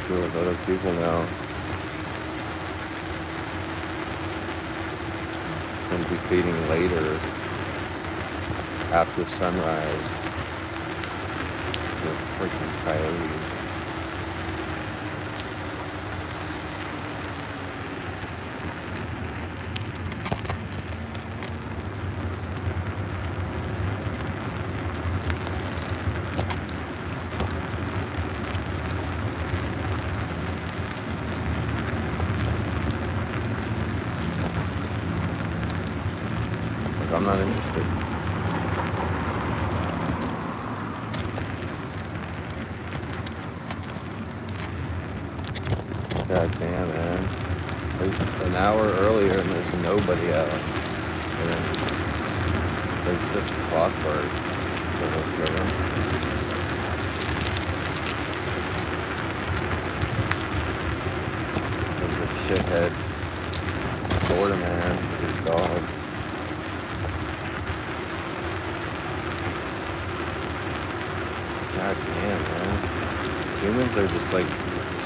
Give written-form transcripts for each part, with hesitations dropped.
social with other people now. And be feeding later after sunrise. The freaking coyotes. Like, I'm not interested. God damn, man. There's an hour earlier and there's nobody out. And then there's such clockwork. There's a shithead Florida man with his dog. God damn, man. Humans are just like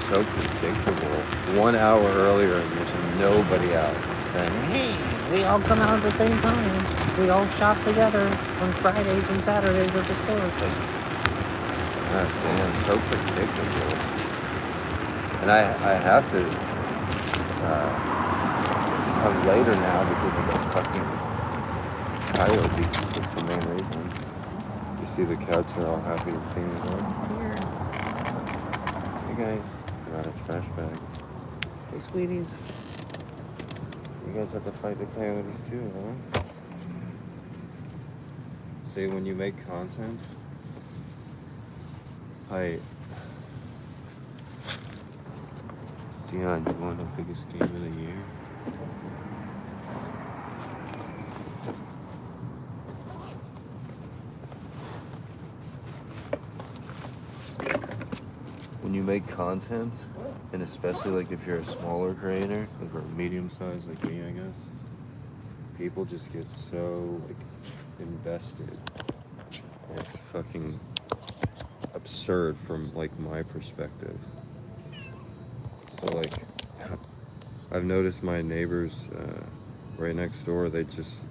so predictable. 1 hour earlier and there's nobody out. And hey, we all come out at the same time. We all shop together on Fridays and Saturdays at the store. Like, God damn, so predictable. And I have to come later now because of the fucking coyotes. That's the main reason. You see the cats are all happy to see me. Oh, he's here. Hey guys. Got a trash bag. Hey sweeties. You guys have to fight the coyotes too, huh? See, when you make content, Dion, you want the biggest game of the year? When you make content, and especially like if you're a smaller creator, like or medium size like me, I guess, people just get so like invested. It's fucking absurd from like my perspective. So like, I've noticed my neighbors right next door, they just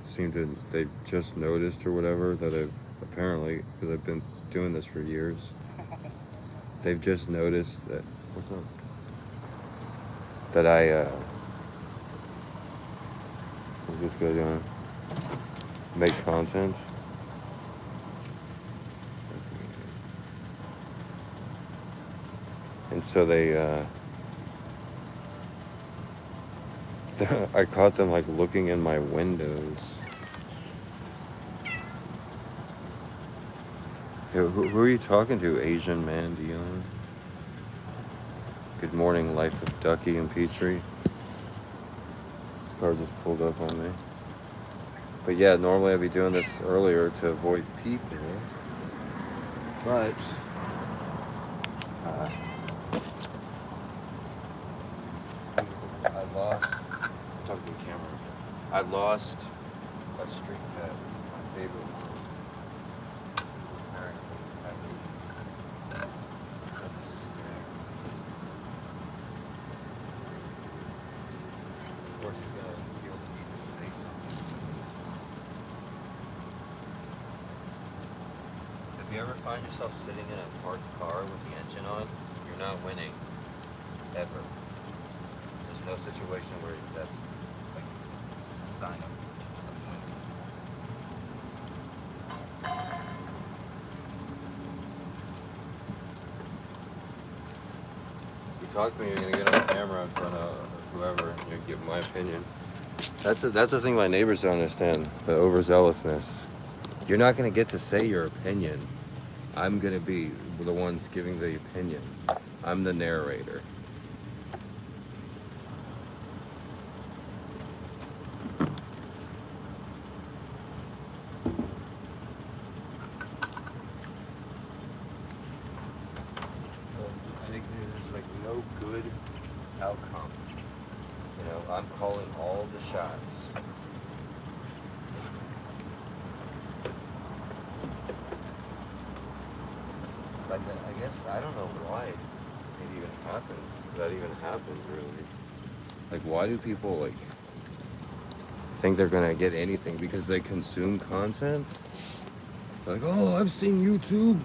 noticed or whatever that I've apparently, because I've been doing this for years, they've just noticed that, what's up? That what's this guy doing? Make content. And so they, I caught them like looking in my windows. Who are you talking to, Asian man, Dion? Good morning, life of Ducky and Petrie. This car just pulled up on me. But yeah, normally I'd be doing this earlier to avoid people. But I lost. I'm talking to the camera. I lost a street pet, my favorite one. Apparently, at least. Of course, he's gonna feel the need to say something. If you ever find yourself sitting in a parked car with the engine on, you're not winning. Ever. There's no situation where that's like a sign of winning. You talk to me, you're gonna get on camera in front of whoever, and you give my opinion. That's the thing my neighbors don't understand, the overzealousness. You're not gonna get to say your opinion. I'm gonna be the ones giving the opinion. I'm the narrator. No good outcome. You know, I'm calling all the shots. Like, I guess, I don't know why. Maybe even happens. That even happens, really. Like, why do people, like, think they're gonna get anything because they consume content? Like, oh, I've seen YouTube.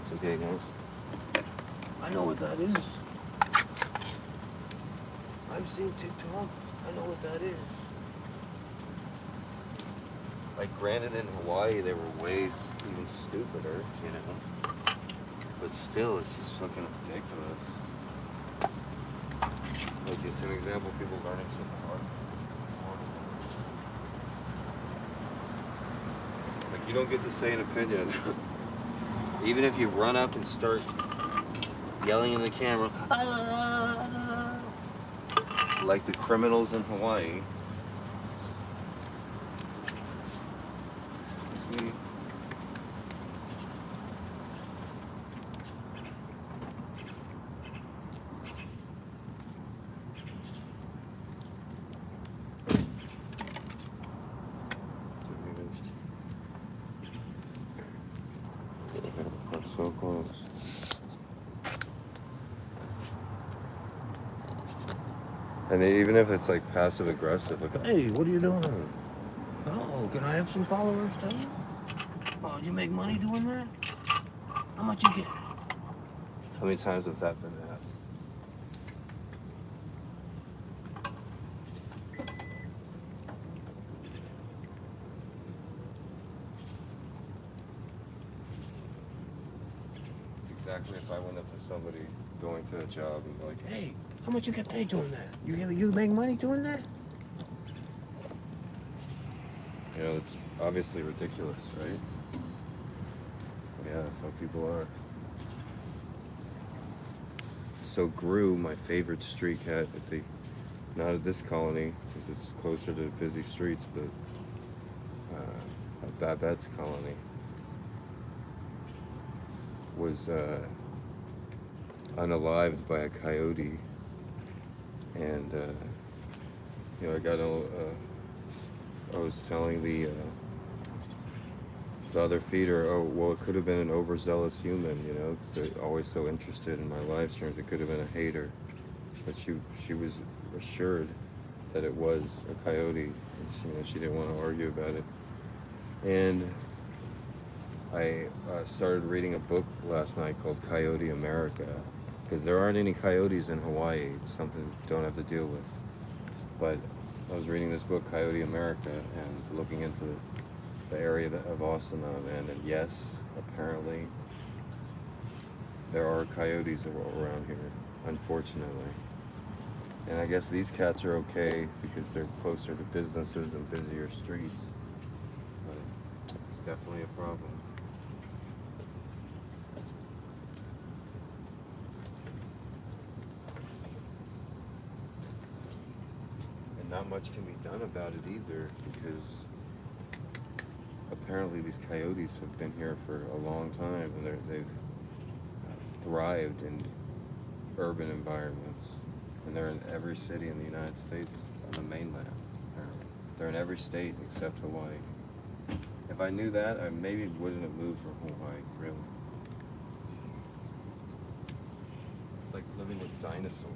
It's okay, guys. I know what that is. I've seen TikTok. I know what that is. Like, granted, in Hawaii, they were ways even stupider, you know? But still, it's just fucking ridiculous. Like, it's an example of people learning something hard. Like, you don't get to say an opinion. Even if you run up and start yelling in the camera, like the criminals in Hawaii. Sweet. We're so close. And even if it's like passive aggressive, like, hey, what are you doing? Oh, can I have some followers too? Oh, you make money doing that? How much you get? How many times has that been asked? It's exactly if I went up to somebody going to a job and be like, hey, how much you get paid doing that? You make money doing that? You know, it's obviously ridiculous, right? Yeah, some people are. So Gru, my favorite street cat, not at this colony, because it's closer to busy streets, but at Babette's colony, was unalived by a coyote. And, you know, I was telling the other feeder, oh, well, it could have been an overzealous human, you know, because they're always so interested in my live streams. It could have been a hater. But she was assured that it was a coyote. And she didn't want to argue about it. And I started reading a book last night called Coyote America, because there aren't any coyotes in Hawaii. It's something you don't have to deal with. But I was reading this book, Coyote America, and looking into the area of Austin I'm in, and yes, apparently there are coyotes around here, unfortunately. And I guess these cats are okay because they're closer to businesses and busier streets. But it's definitely a problem. And not much can be done about it either, because apparently these coyotes have been here for a long time, and they've thrived in urban environments. And they're in every city in the United States on the mainland, apparently. They're in every state except Hawaii. If I knew that, I maybe wouldn't have moved from Hawaii, really. It's like living with dinosaurs.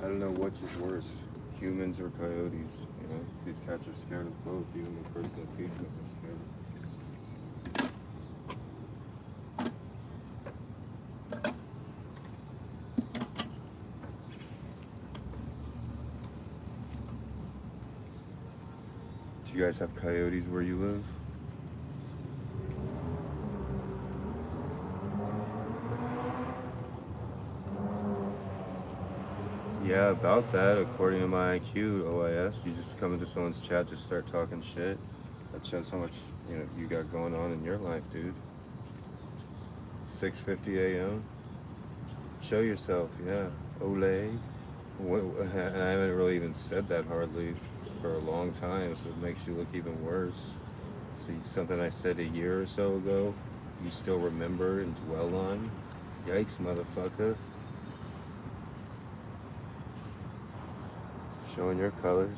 don't know which is worse, humans or coyotes. You know, these cats are scared of both. Even the person that feeds them is scared. Do you guys have coyotes where you live? Yeah, about that, according to my IQ, OIS, you just come into someone's chat, just start talking shit. That shows how much, you know, you got going on in your life, dude. 6:50 a.m. Show yourself, yeah. Ole. And I haven't really even said that hardly for a long time, so it makes you look even worse. So something I said a year or so ago, you still remember and dwell on? Yikes, motherfucker. Showing your colors.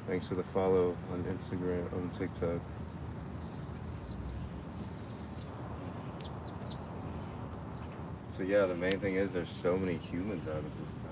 Thanks for the follow on Instagram, on TikTok. So yeah, the main thing is there's so many humans out at this time.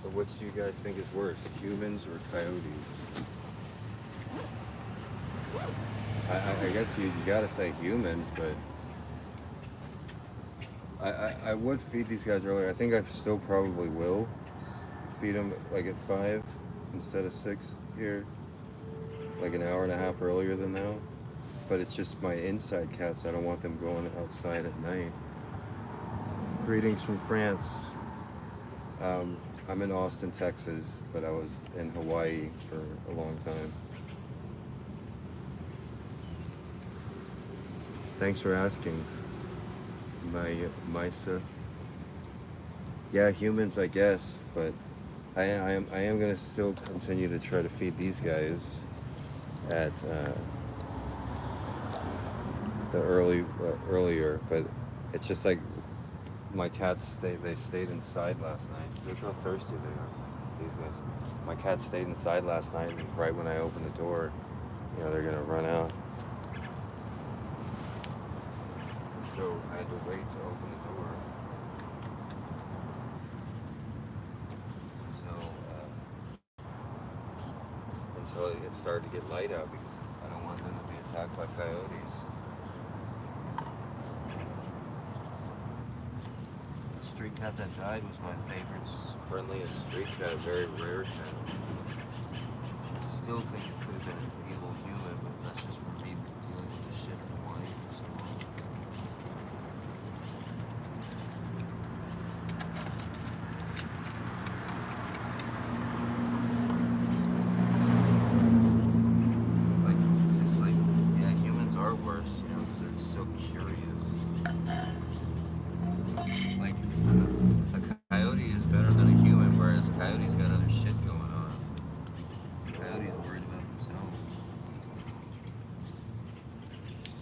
So what do you guys think is worse, humans or coyotes? I guess you gotta say humans, but I would feed these guys earlier. I think I still probably will feed them like at 5 instead of 6 here, like an hour and a half earlier than now. But it's just my inside cats. I don't want them going outside at night. Greetings from France. I'm in Austin, Texas, but I was in Hawaii for a long time. Thanks for asking, Misa. Yeah, humans, I guess, but I am gonna still continue to try to feed these guys at the earlier, but it's just like my cats they stayed inside last night. Look how thirsty they are, these guys. My cats stayed inside last night, and right when I opened the door, you know, they're gonna run out. So I had to wait to open the door until it started to get light out, because I don't want them to be attacked by coyotes. The street cat that died was my favorite, friendliest street cat, a very rare cat. I still think it could have been an evil human, but that's just from me dealing with this shit in Hawaii for so long.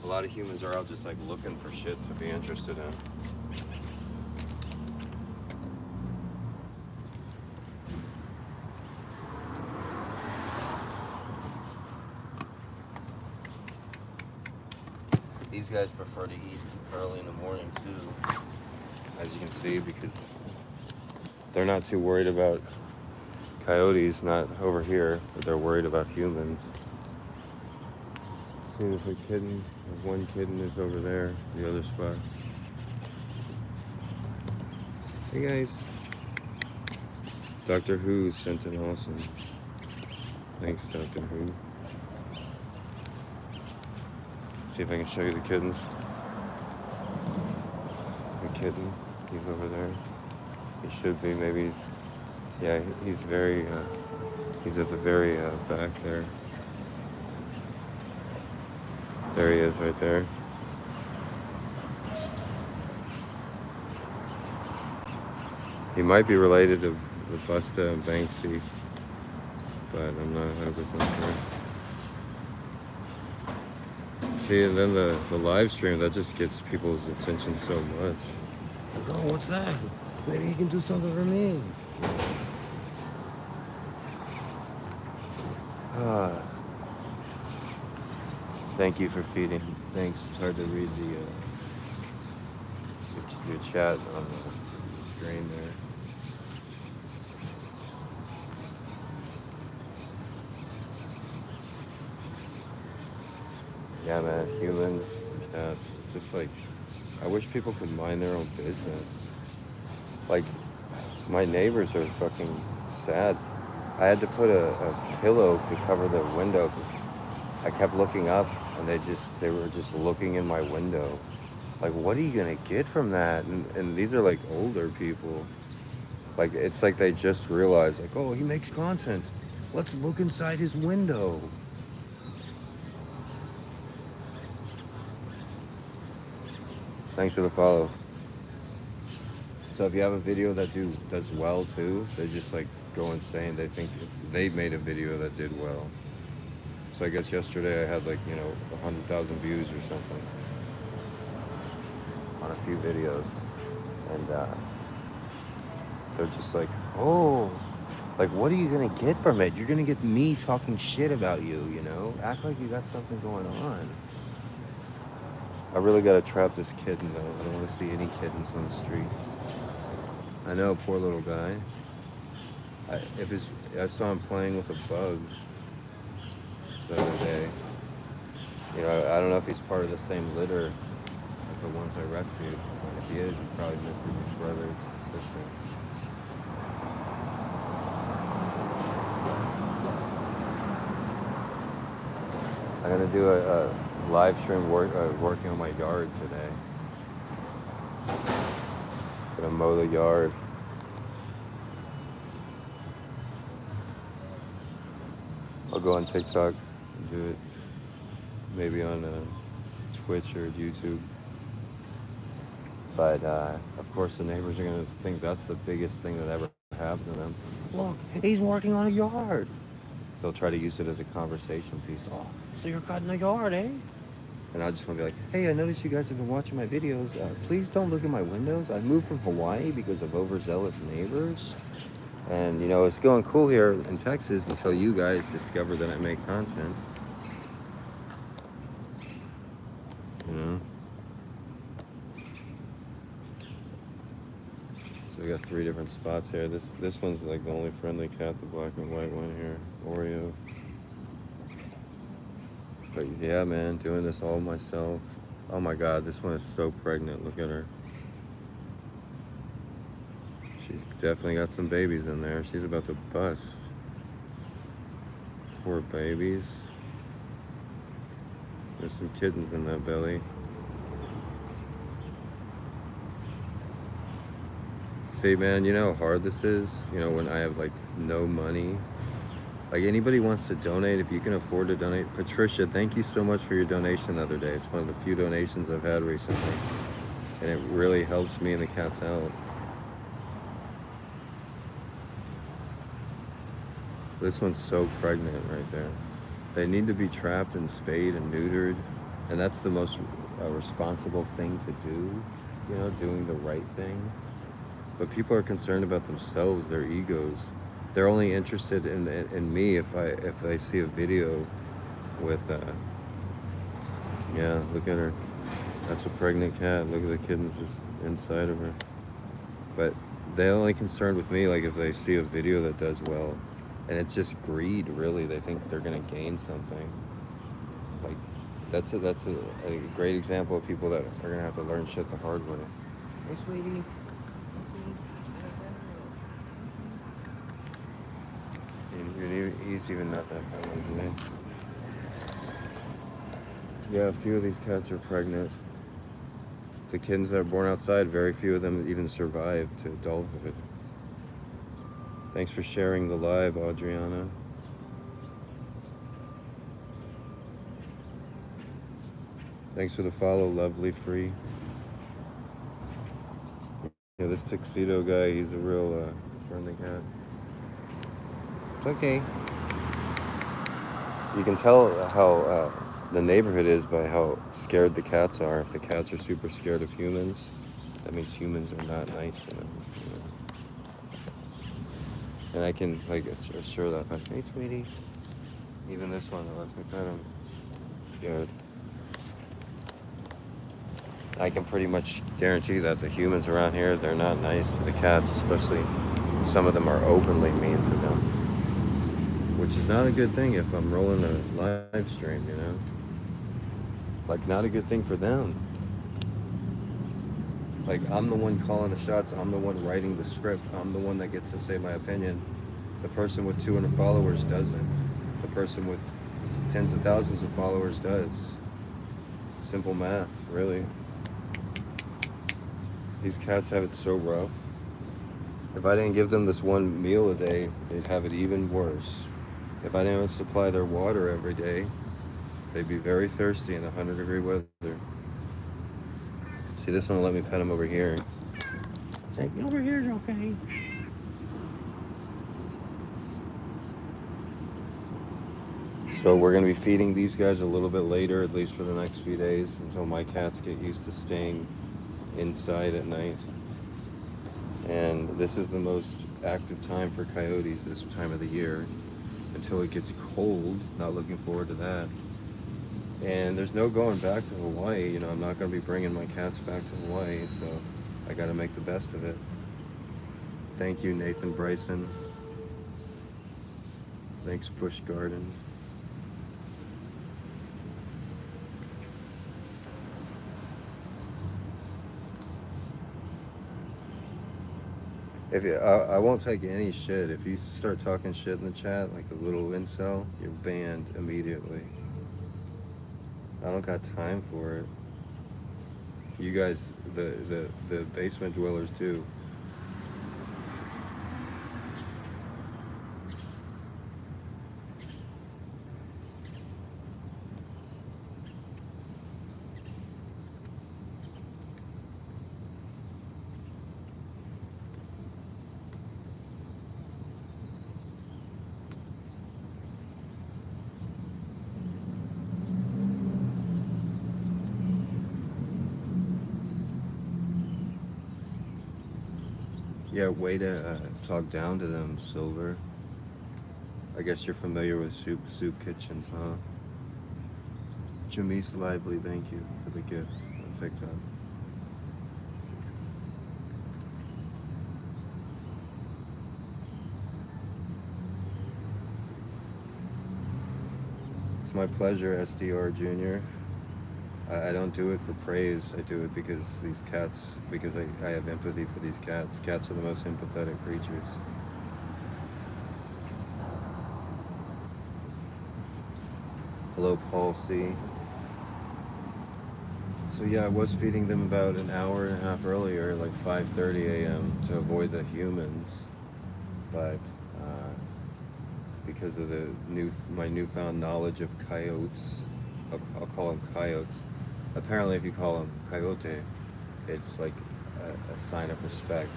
A lot of humans are out just like looking for shit to be interested in. These guys prefer to eat early in the morning too, as you can see, because they're not too worried about coyotes, not over here, but they're worried about humans. See if a kitten, one kitten is over there, the other spot. Hey guys. Dr. Who sent an awesome. Thanks, Dr. Who. See if I can show you the kittens. The kitten, he's over there. He should be, maybe he's, yeah, he's very, he's at the very back there. There he is right there. He might be related to the Busta and Banksy, but I'm not 100% sure. See, and then the live stream, that just gets people's attention so much. Like, oh, what's that? Maybe he can do something for me. Thank you for feeding. Thanks. It's hard to read your chat on the screen there. Yeah, man. Humans, cats. It's just like, I wish people could mind their own business. Like, my neighbors are fucking sad. I had to put a pillow to cover the window because I kept looking up and they were just looking in my window. Like, what are you gonna get from that? And these are like older people. Like, it's like they just realized, like, oh, he makes content. Let's look inside his window. Thanks for the follow. So if you have a video that does well too, they just like go insane. They think they made a video that did well. So I guess yesterday I had like, 100,000 views or something on a few videos. And they're just like, oh, like, what are you going to get from it? You're going to get me talking shit about you, Act like you got something going on. I really got to trap this kitten, though. I don't want to see any kittens on the street. I know, poor little guy. I saw him playing with a bug the other day. I don't know if he's part of the same litter as the ones I rescued. If he is, he probably misses his brothers and sisters. I'm gonna do a live stream working on my yard today. Gonna mow the yard. I'll go on TikTok and do it. Maybe on Twitch or YouTube. But of course the neighbors are gonna think that's the biggest thing that ever happened to them. Look, he's working on a yard. They'll try to use it as a conversation piece. Oh, so you're cutting the yard, eh? And I just want to be like, hey, I noticed you guys have been watching my videos. Please don't look at my windows. I moved from Hawaii because of overzealous neighbors. And, it's going cool here in Texas until you guys discover that I make content. So we got 3 different spots here. This one's like the only friendly cat, the black and white one here, Oreo. But yeah, man, doing this all myself. Oh my God, this one is so pregnant. Look at her. She's definitely got some babies in there. She's about to bust. Poor babies. There's some kittens in that belly. See, man, you know how hard this is? When I have like no money. Like, anybody wants to donate, if you can afford to donate. Patricia, thank you so much for your donation the other day. It's one of the few donations I've had recently. And it really helps me and the cats out. This one's so pregnant right there. They need to be trapped and spayed and neutered. And that's the most responsible thing to do. Doing the right thing. But people are concerned about themselves, their egos. They're only interested in me if I see a video with yeah, look at her. That's a pregnant cat. Look at the kittens just inside of her. But they're only concerned with me like if they see a video that does well. And it's just greed, really. They think they're gonna gain something. Like, that's a great example of people that are gonna have to learn shit the hard way. Hey, sweetie. He's even not that friendly today. Yeah, a few of these cats are pregnant. The kittens that are born outside, very few of them even survive to adulthood. Thanks for sharing the live, Adriana. Thanks for the follow, Lovely Free. Yeah, this tuxedo guy, he's a real friendly cat. It's okay. You can tell how the neighborhood is by how scared the cats are. If the cats are super scared of humans, that means humans are not nice to them. You know? And I can like assure that fact. Hey, sweetie. Even this one that lets me pet him. Scared. I can pretty much guarantee that the humans around here, they're not nice to the cats, especially some of them are openly mean to them. Which is not a good thing if I'm rolling a live stream, you know? Like, not a good thing for them. Like, I'm the one calling the shots, I'm the one writing the script, I'm the one that gets to say my opinion. The person with 200 followers doesn't. The person with tens of thousands of followers does. Simple math, really. These cats have it so rough. If I didn't give them this one meal a day, they'd have it even worse. If I didn't supply their water every day, they'd be very thirsty in 100-degree weather. See, this one will let me pet him over here. It's like, over here's okay. So we're going to be feeding these guys a little bit later, at least for the next few days, until my cats get used to staying inside at night. And this is the most active time for coyotes this time of the year, until it gets cold. Not looking forward to that. And there's no going back to Hawaii. You know, I'm not going to be bringing my cats back to Hawaii, so I got to make the best of it. Thank you, Nathan Bryson. Thanks, Busch Garden. If you, I won't take any shit. If you start talking shit in the chat, like a little incel, you're banned immediately. I don't got time for it. You guys, the basement dwellers do. Yeah, way to talk down to them, Silver. I guess you're familiar with Soup Kitchens, huh? Jamise Lively, thank you for the gift on TikTok. It's my pleasure, SDR Jr. I don't do it for praise. I do it because these cats, because I have empathy for these cats. Cats are the most empathetic creatures. Hello, Paul C. So yeah, I was feeding them about an hour and a half earlier, like 5:30 a.m. to avoid the humans, but because of my newfound knowledge of coyotes, I'll call them coyotes. Apparently, if you call them coyote, it's like a sign of respect.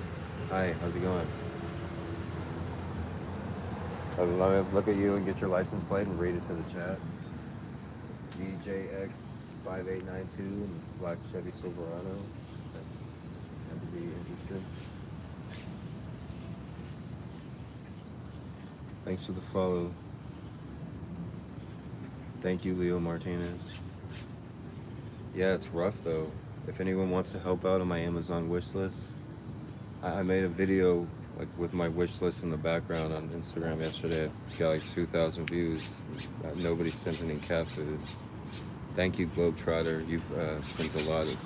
Hi, how's it going? Let me look at you and get your license plate and read it to the chat. GJX5892, black Chevy Silverado. Have to be interested. Thanks for the follow. Thank you, Leo Martinez. Yeah, it's rough though. If anyone wants to help out on my Amazon wish list, I made a video like with my wish list in the background on Instagram yesterday. It got like 2,000 views. Nobody sent any cat food. Thank you, Globetrotter. You've sent a lot of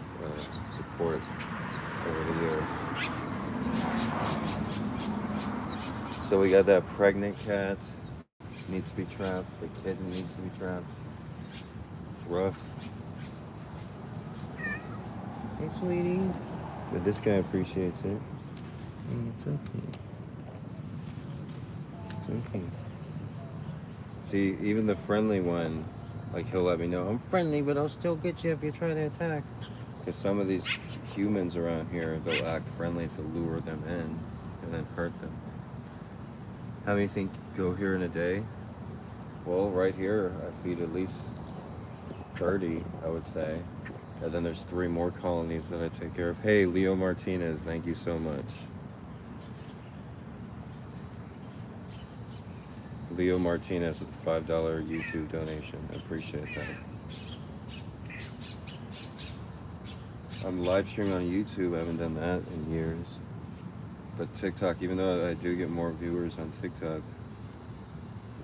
support over the years. So we got that pregnant cat. Needs to be trapped. The kitten needs to be trapped. It's rough. Hey, sweetie. But this guy appreciates it. It's okay. It's okay. See, even the friendly one, like he'll let me know, I'm friendly, but I'll still get you if you try to attack. Because some of these humans around here, they'll act friendly to lure them in and then hurt them. How many think go here in a day? Well, right here, I feed at least 30, I would say. And then there's 3 more colonies that I take care of. Hey, Leo Martinez, thank you so much. Leo Martinez with a $5 YouTube donation. I appreciate that. I'm live streaming on YouTube. I haven't done that in years. But TikTok, even though I do get more viewers on TikTok,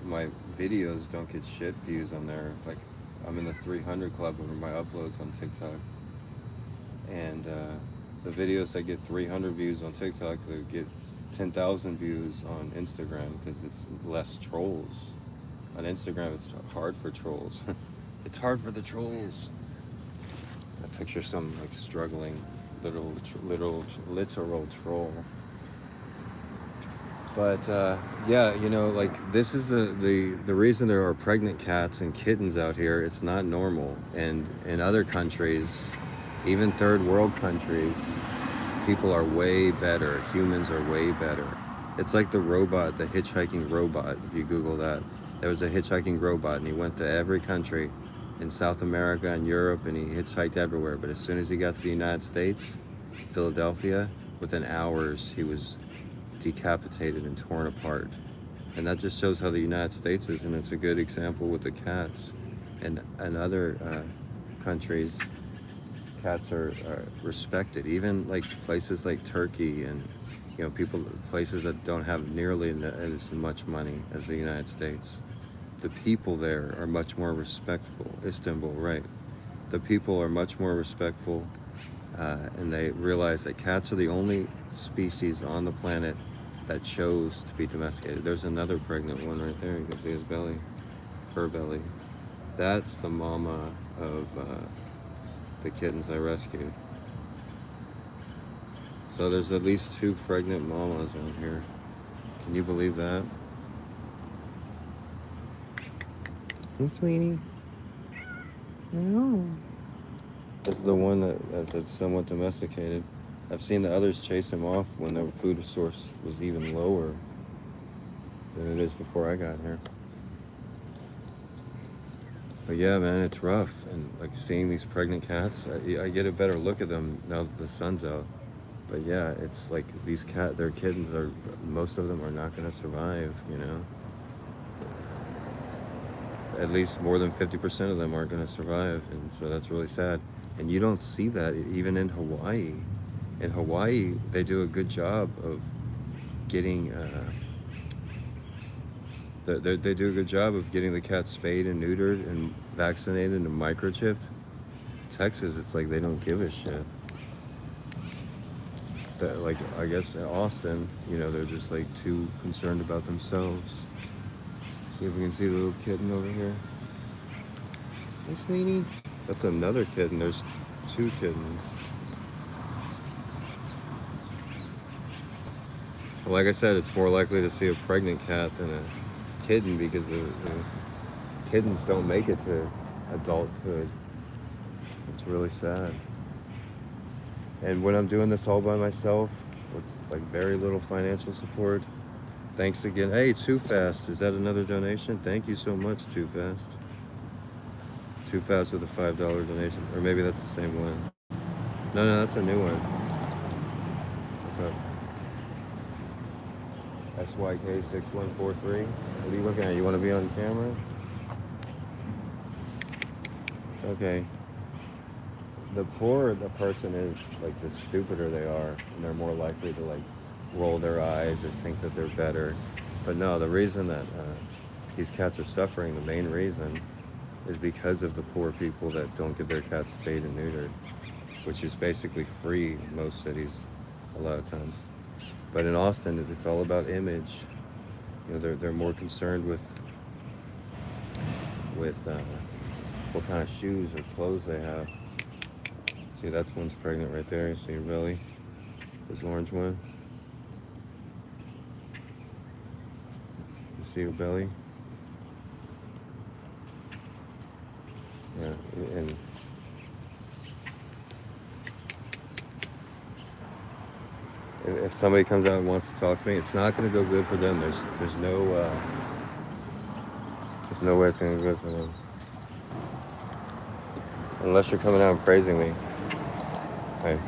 my videos don't get shit views on there. Like, I'm in the 300 club over my uploads on TikTok. And the videos that get 300 views on TikTok, they get 10,000 views on Instagram because it's less trolls. On Instagram, it's hard for trolls. It's hard for the trolls. I picture some like struggling literal troll. But yeah, you know, like this is the reason there are pregnant cats and kittens out here. It's not normal. And in other countries, even third world countries, people are way better. Humans are way better. It's like the robot, the hitchhiking robot. If you Google that, there was a hitchhiking robot, and he went to every country in South America and Europe, and he hitchhiked everywhere. But as soon as he got to the United States, Philadelphia, within hours, he was decapitated and torn apart. And that just shows how the United States is, and it's a good example with the cats. And other countries, cats are respected. Even like places like Turkey and, you know, places that don't have nearly as much money as the United States. The people there are much more respectful. Istanbul, right? The people are much more respectful, and they realize that cats are the only species on the planet that chose to be domesticated. There's another pregnant one right there. You can see his belly, her belly. That's the mama of the kittens I rescued. So there's at least 2 pregnant mamas on here. Can you believe that? Hey, sweetie. No. This is the one that's somewhat domesticated. I've seen the others chase him off when their food source was even lower than it is before I got here. But yeah, man, it's rough. And like seeing these pregnant cats, I get a better look at them now that the sun's out. But yeah, it's like their kittens most of them are not gonna survive, you know? At least more than 50% of them aren't gonna survive. And so that's really sad. And you don't see that even in Hawaii. In Hawaii, they do a good job of getting, they do a good job of getting the cats spayed and neutered and vaccinated and microchipped. Texas, it's like they don't give a shit. Like, I guess in Austin, you know, they're just like too concerned about themselves. See if we can see the little kitten over here. Hey, sweetie. That's another kitten. There's 2 kittens. Well, like I said, it's more likely to see a pregnant cat than a kitten because the kittens don't make it to adulthood. It's really sad. And when I'm doing this all by myself with like very little financial support, thanks again. Hey, Too Fast, is that another donation? Thank you so much, Too Fast. Too Fast with a $5 donation, or maybe that's the same one. No, that's a new one. What's up? SYK6143. What are you looking at? You want to be on camera? It's okay. The poorer the person is, like, the stupider they are, and they're more likely to like roll their eyes or think that they're better. But no, the reason that these cats are suffering, the main reason, is because of the poor people that don't get their cats spayed and neutered, which is basically free in most cities a lot of times. But in Austin, it's all about image. You know, they're more concerned with what kind of shoes or clothes they have. See, that one's pregnant right there. You see her belly? This orange one. You see her belly? Yeah, and if somebody comes out and wants to talk to me, it's not going to go good for them. There's no way it's going to go good for them. Unless you're coming out and praising me. Okay.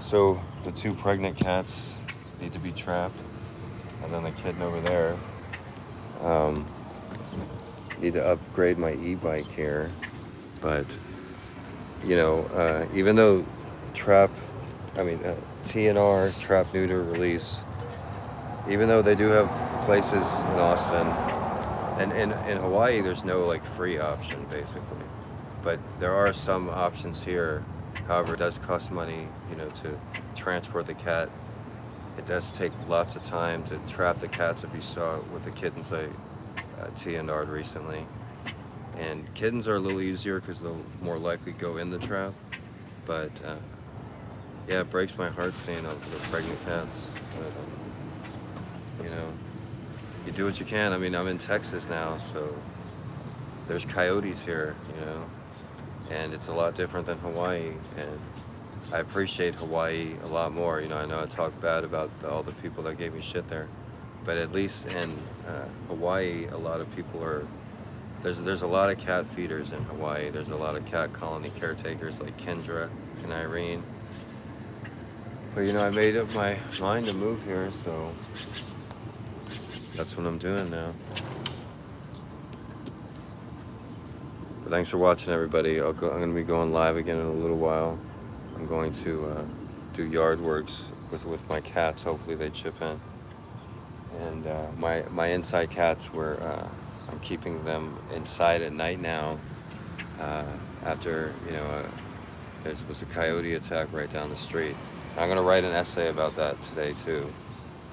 So the 2 pregnant cats need to be trapped. And then the kitten over there. Need to upgrade my e-bike here. But, you know, even though TNR, trap, neuter, release, even though they do have places in Austin, and in Hawaii, there's no like free option basically, but there are some options here. However, it does cost money, you know, to transport the cat. It does take lots of time to trap the cats. If you saw it with the kittens I TNR'd recently, and kittens are a little easier because they'll more likely go in the trap, but yeah, it breaks my heart seeing the pregnant cats. But, you know, you do what you can. I mean, I'm in Texas now, so there's coyotes here, you know, and it's a lot different than Hawaii. And I appreciate Hawaii a lot more. You know, I know I talk bad about all the people that gave me shit there, but at least in Hawaii, a lot of people are. There's a lot of cat feeders in Hawaii. There's a lot of cat colony caretakers like Kendra and Irene. But you know, I made up my mind to move here, so that's what I'm doing now. But thanks for watching, everybody. I'm going to be going live again in a little while. I'm going to do yard works with my cats. Hopefully they chip in. And my inside cats I'm keeping them inside at night now. After, you know, there was a coyote attack right down the street. I'm going to write an essay about that today too,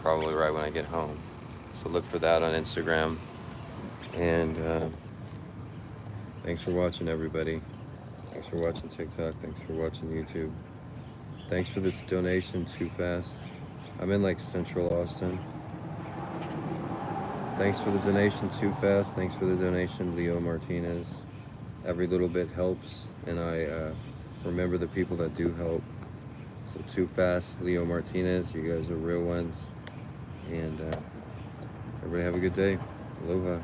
probably right when I get home. So look for that on Instagram. And thanks for watching, everybody. Thanks for watching TikTok. Thanks for watching YouTube. Thanks for the donation, Too Fast. I'm in like Central Austin. Thanks for the donation, Too Fast. Thanks for the donation, Leo Martinez. Every little bit helps, and I remember the people that do help. So Too Fast, Leo Martinez, you guys are real ones. And everybody have a good day. Aloha.